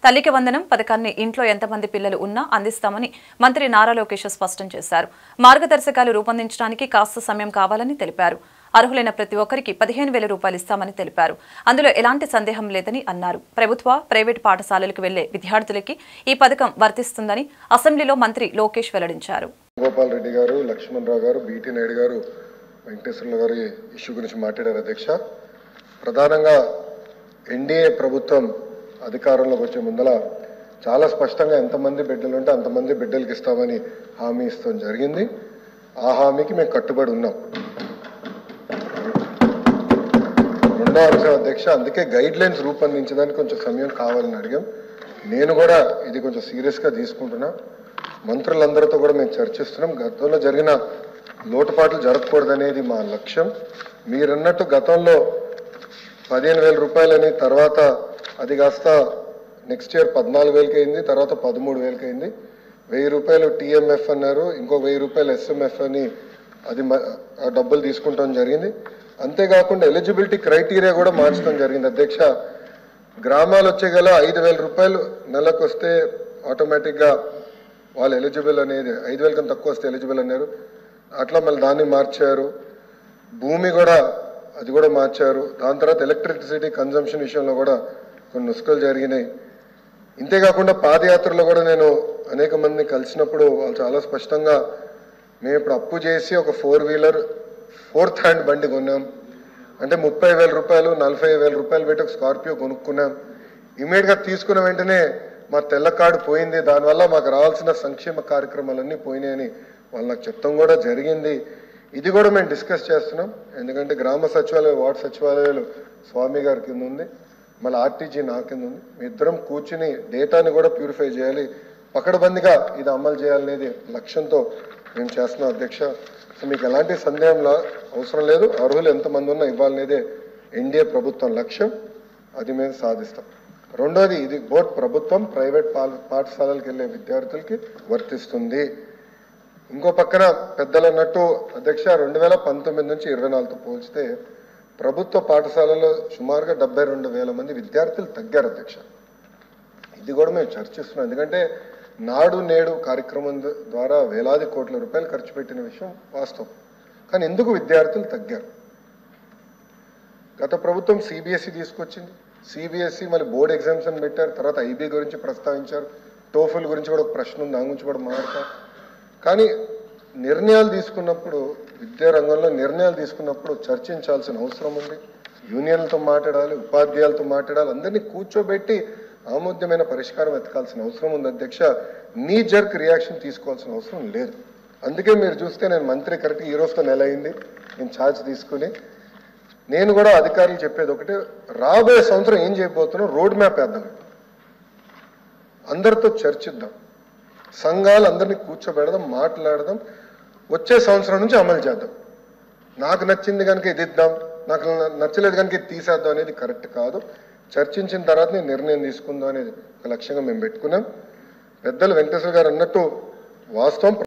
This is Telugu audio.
తల్లికి వందనం పథకాన్ని ఇంట్లో ఎంతమంది పిల్లలు ఉన్నా అందిస్తామని మంత్రి నారా లోకేష్ స్పష్టం చేశారు. మార్గదర్శకాలు రూపొందించడానికి కాస్త సమయం కావాలని తెలిపారు. అర్హులైన ప్రతి ఒక్కరికి 15,000 రూపాయలు ఇస్తామని తెలిపారు. అందులో ఎలాంటి సందేహం లేదని అన్నారు. ప్రభుత్వ, ప్రైవేటు పాఠశాలలకు వెళ్లే విద్యార్థులకి ఈ పథకం వర్తిస్తుందని అసెంబ్లీలో మంత్రి లోకేష్ వెల్లడించారు. గోపాల్ రెడ్డి గారు, లక్ష్మణరావు గారు, బీటీ నాయుడు గారు, వెంకటేశ్వర్ల గారు ఇష్యూ గురించి మాట్లాడారు. అధ్యక్ష, ప్రధానంగా ఎన్డీఏ ప్రభుత్వం అధికారంలోకి వచ్చే ముందల చాలా స్పష్టంగా ఎంతమంది బిడ్డలు ఉంటే అంతమంది బిడ్డలకి ఇస్తామని హామీ ఇస్తాం జరిగింది. ఆ హామీకి మేము కట్టుబడి ఉన్నాం. రెండో అంశం అధ్యక్ష, అందుకే గైడ్ లైన్స్ రూపొందించడానికి కొంచెం సమయం కావాలని అడిగాం. నేను కూడా ఇది కొంచెం సీరియస్గా తీసుకుంటున్నా. మంత్రులందరితో కూడా మేము చర్చిస్తున్నాం. గతంలో జరిగిన లోటుపాట్లు జరగకూడదనేది మా లక్ష్యం. మీరన్నట్టు గతంలో 15,000 రూపాయలని, తర్వాత అది కాస్త నెక్స్ట్ ఇయర్ 14,000కి అయింది, తర్వాత 13,000కి అయింది. 1,000 రూపాయలు టీఎంఎఫ్ అన్నారు, ఇంకో 1,000 రూపాయలు ఎస్ఎంఎఫ్ అని అది డబ్బులు తీసుకుంటాం జరిగింది. అంతేకాకుండా ఎలిజిబిలిటీ క్రైటీరియా కూడా మార్చడం జరిగింది. అధ్యక్ష, గ్రామాలు వచ్చే గల 5,000 రూపాయలు నెలకు వస్తే ఆటోమేటిక్గా వాళ్ళు ఎలిజిబుల్ అనేది, 5,000 కన్నా తక్కువ వస్తే ఎలిజిబుల్ అన్నారు. అట్లా మళ్ళీ దాన్ని మార్చారు. భూమి కూడా అది కూడా మార్చారు. దాని తర్వాత ఎలక్ట్రిసిటీ కన్జంప్షన్ విషయంలో కూడా కొన్ని నుస్ఖలు జరిగినాయి. ఇంతేకాకుండా పాదయాత్రలో కూడా నేను అనేక మందిని కలిసినప్పుడు వాళ్ళు చాలా స్పష్టంగా, మేము ఇప్పుడు అప్పు చేసి ఒక 4 వీలర్ 4th హ్యాండ్ బండి కొన్నాం అంటే 30,000 రూపాయలు, 40,000 రూపాయలు పెట్టి ఒక స్కార్పియో కొనుక్కున్నాం. ఇమీడియట్గా తీసుకున్న వెంటనే మా తెల్ల కార్డు పోయింది, దానివల్ల మాకు రావాల్సిన సంక్షేమ కార్యక్రమాలన్నీ పోయినాయని వాళ్ళు నాకు చెప్తాం కూడా జరిగింది. ఇది కూడా మేము డిస్కస్ చేస్తున్నాం. ఎందుకంటే గ్రామ సచివాలయం, వార్డు సచివాలయాలు స్వామి గారి కింద ఉంది, మళ్ళీ ఆర్టీజీ నా కింద ఉంది. మీ ఇద్దరం కూర్చుని డేటాని కూడా ప్యూరిఫై చేయాలి, పకడ్బందీగా ఇది అమలు చేయాలనేది లక్ష్యంతో మేము చేస్తున్నాం. అధ్యక్ష, సో మీకు ఎలాంటి సందేహం అవసరం లేదు. అర్హులు ఎంతమంది ఉన్నా ఇవ్వాలనేదే ఎన్డీఏ ప్రభుత్వం లక్ష్యం. అది మేము సాధిస్తాం. రెండోది, ఇది బోత్ ప్రభుత్వం, ప్రైవేట్ పాఠశాలలకు వెళ్ళే విద్యార్థులకి వర్తిస్తుంది. ఇంకో పక్కన పెద్దలు అన్నట్టు అధ్యక్ష, 2019 నుంచి 24తో పోల్చితే ప్రభుత్వ పాఠశాలలో సుమారుగా 72,000 మంది విద్యార్థులు తగ్గారు. అధ్యక్ష, ఇది కూడా మేము చర్చిస్తున్నాం. ఎందుకంటే నాడు నేడు కార్యక్రమం ద్వారా వేలాది కోట్ల రూపాయలు ఖర్చు పెట్టిన విషయం వాస్తవం. కానీ ఎందుకు విద్యార్థులు తగ్గారు? గత ప్రభుత్వం సిబిఎస్ఈ తీసుకొచ్చింది, సిబిఎస్ఈ మళ్ళీ బోర్డు ఎగ్జామ్స్ అని పెట్టారు, తర్వాత ఐబీ గురించి ప్రస్తావించారు, టోఫుల్ గురించి కూడా ఒక ప్రశ్న ఉంది, దాని గురించి కూడా మాట్లాడతారు. కానీ నిర్ణయాలు తీసుకున్నప్పుడు, విద్యారంగంలో నిర్ణయాలు తీసుకున్నప్పుడు చర్చించాల్సిన అవసరం ఉంది. యూనియన్లతో మాట్లాడాలి, ఉపాధ్యాయులతో మాట్లాడాలి, అందరినీ కూర్చోబెట్టి ఆమోద్యమైన పరిష్కారం వెతకాల్సిన అవసరం ఉంది. అధ్యక్ష, నీ జర్క్ రియాక్షన్ తీసుకోవాల్సిన అవసరం లేదు. అందుకే మీరు చూస్తే నేను మంత్రి కరెక్ట్గా ఈ రోజుతో నెల అయింది నేను ఛార్జ్ తీసుకుని. నేను కూడా అధికారులు చెప్పేది ఒకటే, రాబోయే సంవత్సరం ఏం చేయబోతున్నాం రోడ్ మ్యాప్ వేద్దాం, అందరితో చర్చిద్దాం, సంఘాలు అందరినీ కూర్చోబెడదాం, మాట్లాడదాం, వచ్చే సంవత్సరం నుంచి అమలు చేద్దాం. నాకు నచ్చింది కనుక ఇది ఇద్దాం, నాకు నచ్చలేదు కనుక ఇది తీసేద్దాం అనేది కరెక్ట్ కాదు. చర్చించిన తర్వాత నేను నిర్ణయం తీసుకుందాం అనేది ఒక లక్ష్యంగా మేము పెట్టుకున్నాం. పెద్దలు వెంకటేశ్వర గారు అన్నట్టు వాస్తవం.